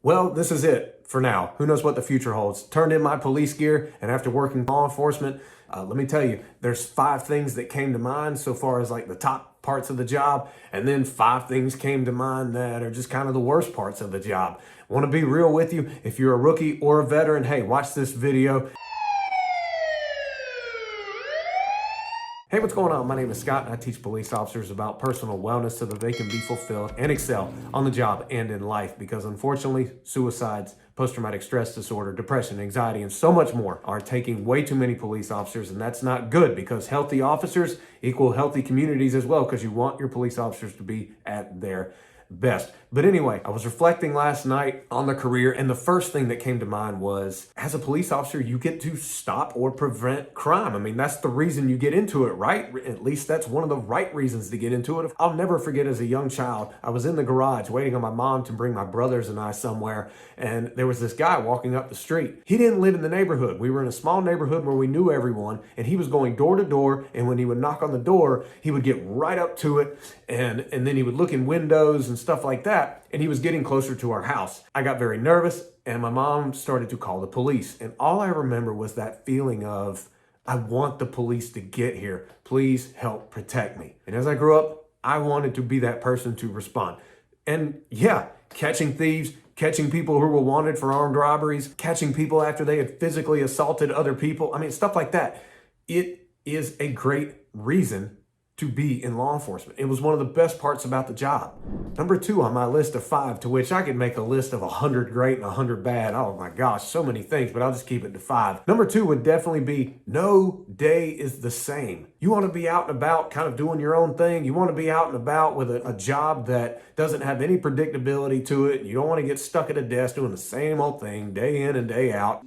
Well, this is it for now. Who knows what the future holds? Turned in my police gear, and after working law enforcement, let me tell you, there's 5 things that came to mind so far as like the top parts of the job, and then 5 things came to mind that are just kind of the worst parts of the job. Want to be real with you? If you're a rookie or a veteran, hey, watch this video. Hey, what's going on? My name is Scott, and I teach police officers about personal wellness so that they can be fulfilled and excel on the job and in life. Because unfortunately, suicides, post-traumatic stress disorder, depression, anxiety, and so much more are taking way too many police officers, and that's not good because healthy officers equal healthy communities as well, because you want your police officers to be at their best. But anyway, I was reflecting last night on the career, and the first thing that came to mind was, as a police officer, you get to stop or prevent crime. I mean, that's the reason you get into it, right? At least that's one of the right reasons to get into it. I'll never forget, as a young child, I was in the garage waiting on my mom to bring my brothers and I somewhere, and there was this guy walking up the street. He didn't live in the neighborhood. We were in a small neighborhood where we knew everyone, and he was going door to door, and when he would knock on the door, he would get right up to it, and then he would look in windows and stuff like that, and he was getting closer to our house. I got very nervous, and my mom started to call the police, and all I remember was that feeling of, I want the police to get here. Please help protect me. And as I grew up, I wanted to be that person to respond. And yeah, catching thieves, catching people who were wanted for armed robberies, catching people after they had physically assaulted other people. I mean, stuff like that. It is a great reason to be in law enforcement. It was one of the best parts about the job. Number 2 on my list of 5, to which I could make a list of 100 great and 100 bad. Oh my gosh, so many things, but I'll just keep it to 5. Number 2 would definitely be, no day is the same. You want to be out and about kind of doing your own thing. You want to be out and about with a job that doesn't have any predictability to it. You don't want to get stuck at a desk doing the same old thing day in and day out.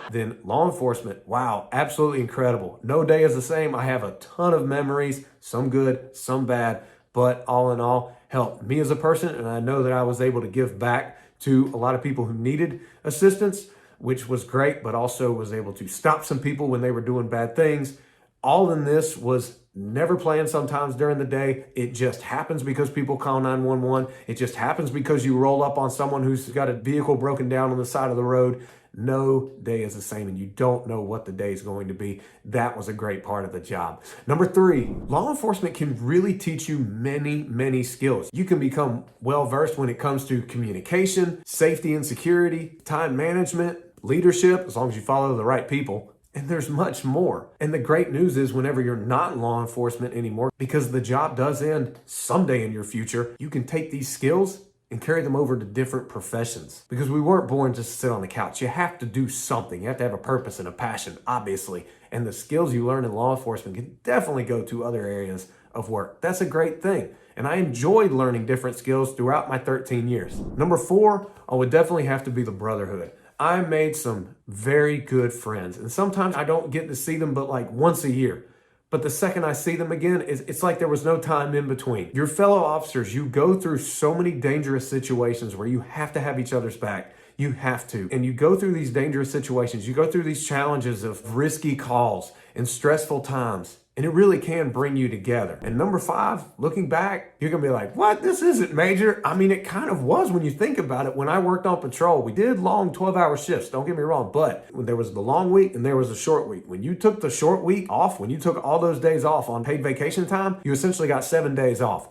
Then law enforcement, wow, absolutely incredible. No day is the same. I have a ton of memories, some good, some bad, but all in all, helped me as a person, and I know that I was able to give back to a lot of people who needed assistance, which was great, but also was able to stop some people when they were doing bad things. All in this was never planned sometimes during the day. It just happens because people call 911. It just happens because you roll up on someone who's got a vehicle broken down on the side of the road. No day is the same, and you don't know what the day is going to be. That was a great part of the job. Number 3, law enforcement can really teach you many skills. You can become well-versed when it comes to communication, safety and security, time management, leadership, as long as you follow the right people. And there's much more. And the great news is, whenever you're not in law enforcement anymore, because the job does end someday in your future, you can take these skills and carry them over to different professions. Because we weren't born just to sit on the couch. You have to do something. You have to have a purpose and a passion, obviously. And the skills you learn in law enforcement can definitely go to other areas of work. That's a great thing. And I enjoyed learning different skills throughout my 13 years. Number 4, I would definitely have to be the Brotherhood. I made some very good friends. And sometimes I don't get to see them but like once a year. But the second I see them again, it's like there was no time in between. Your fellow officers, you go through so many dangerous situations where you have to have each other's back. You have to. And you go through these dangerous situations. You go through these challenges of risky calls and stressful times. And it really can bring you together. And number 5, looking back, you're going to be like, what? This isn't major. I mean, it kind of was when you think about it. When I worked on patrol, we did long 12-hour shifts. Don't get me wrong. But when there was the long week and there was a short week. When you took the short week off, when you took all those days off on paid vacation time, you essentially got 7 days off.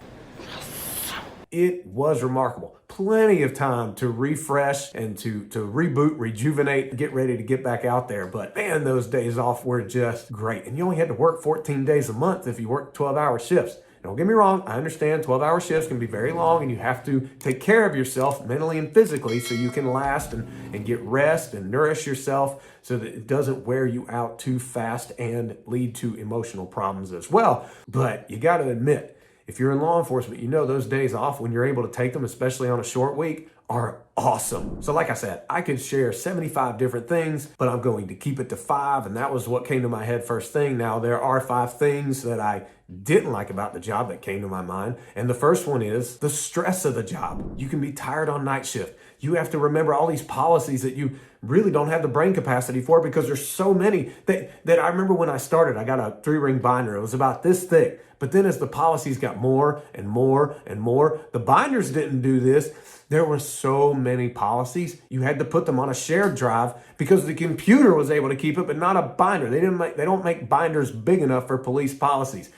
It was remarkable. Plenty of time to refresh and to reboot, rejuvenate, get ready to get back out there. But man, those days off were just great. And you only had to work 14 days a month if you worked 12-hour shifts. Don't get me wrong, I understand 12-hour shifts can be very long, and you have to take care of yourself mentally and physically so you can last and get rest and nourish yourself so that it doesn't wear you out too fast and lead to emotional problems as well. But you got to admit, if you're in law enforcement, you know those days off when you're able to take them, especially on a short week, are awesome. So like I said, I could share 75 different things, but I'm going to keep it to 5, and that was what came to my head first thing. Now, there are 5 things that I didn't like about the job that came to my mind, and the first one is the stress of the job. You can be tired on night shift. You have to remember all these policies that you really don't have the brain capacity for, because there's so many that I remember when I started, I got a 3-ring binder. It was about this thick. But then as the policies got more and more and more, the binders didn't do this. There were so many policies. You had to put them on a shared drive because the computer was able to keep it, but not a binder. They don't make binders big enough for police policies.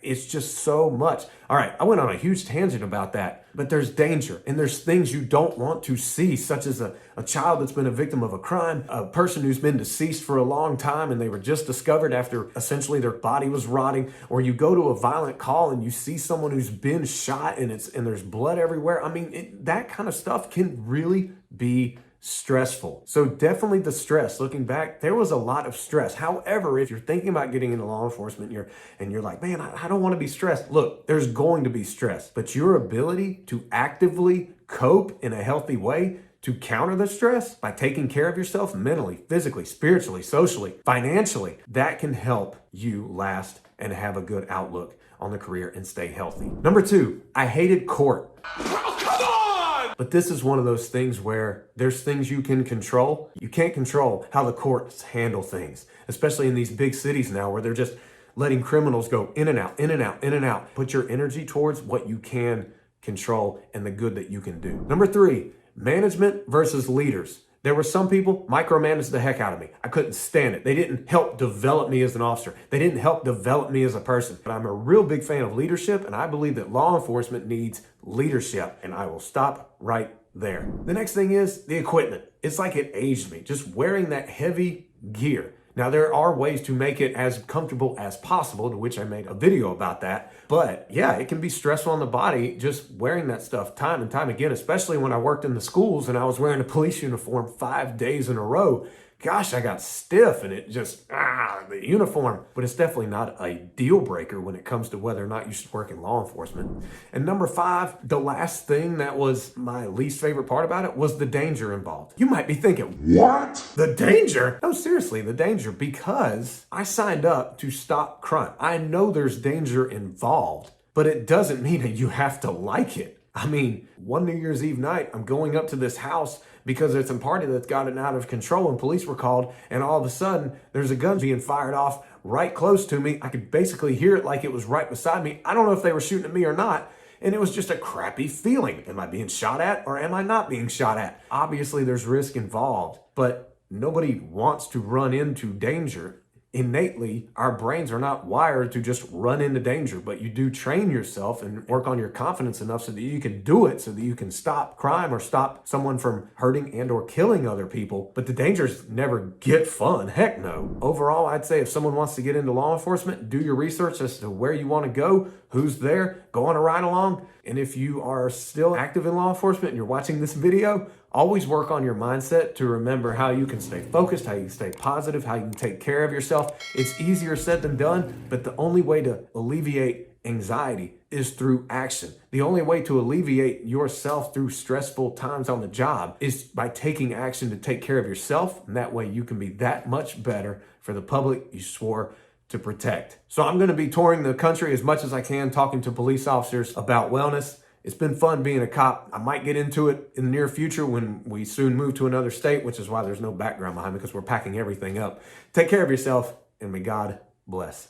It's just so much. All right, I went on a huge tangent about that, but there's danger and there's things you don't want to see, such as a child that's been a victim of a crime, a person who's been deceased for a long time and they were just discovered after essentially their body was rotting, or you go to a violent call and you see someone who's been shot and there's blood everywhere. I mean, that kind of stuff can really be stressful. So definitely the stress. Looking back, there was a lot of stress. However, if you're thinking about getting into law enforcement and you're like, man, I don't want to be stressed. Look, there's going to be stress, but your ability to actively cope in a healthy way to counter the stress by taking care of yourself mentally, physically, spiritually, socially, financially, that can help you last and have a good outlook on the career and stay healthy. Number 2, I hated court. But this is one of those things where there's things you can control. You can't control how the courts handle things, especially in these big cities now where they're just letting criminals go in and out, in and out, in and out. Put your energy towards what you can control and the good that you can do. Number 3, management versus leaders. There were some people micromanaged the heck out of me. I couldn't stand it. They didn't help develop me as an officer. They didn't help develop me as a person. But I'm a real big fan of leadership, and I believe that law enforcement needs leadership, and I will stop right there. The next thing is the equipment. It's like it aged me, just wearing that heavy gear. Now, there are ways to make it as comfortable as possible, to which I made a video about that. But yeah, it can be stressful on the body just wearing that stuff time and time again, especially when I worked in the schools and I was wearing a police uniform 5 days in a row. Gosh, I got stiff and it just, the uniform. But it's definitely not a deal breaker when it comes to whether or not you should work in law enforcement. And number 5, the last thing that was my least favorite part about it was the danger involved. You might be thinking, what? The danger? No, seriously, the danger, because I signed up to stop crime. I know there's danger involved, but it doesn't mean that you have to like it. I mean, one New Year's Eve night, I'm going up to this house because it's a party that's gotten out of control and police were called, and all of a sudden there's a gun being fired off right close to me. I could basically hear it like it was right beside me. I don't know if they were shooting at me or not, and it was just a crappy feeling. Am I being shot at or am I not being shot at? Obviously there's risk involved, but nobody wants to run into danger. Innately, our brains are not wired to just run into danger, but you do train yourself and work on your confidence enough so that you can do it, so that you can stop crime or stop someone from hurting and or killing other people. But the dangers never get fun. Heck no. Overall, I'd say if someone wants to get into law enforcement, do your research as to where you want to go, who's there, go on a ride along. And if you are still active in law enforcement and you're watching this video, always work on your mindset to remember how you can stay focused, how you can stay positive, how you can take care of yourself. It's easier said than done, but the only way to alleviate anxiety is through action. The only way to alleviate yourself through stressful times on the job is by taking action to take care of yourself. And that way you can be that much better for the public you swore to protect. So I'm going to be touring the country as much as I can, talking to police officers about wellness. It's been fun being a cop. I might get into it in the near future when we soon move to another state, which is why there's no background behind me, because we're packing everything up. Take care of yourself, and may God bless.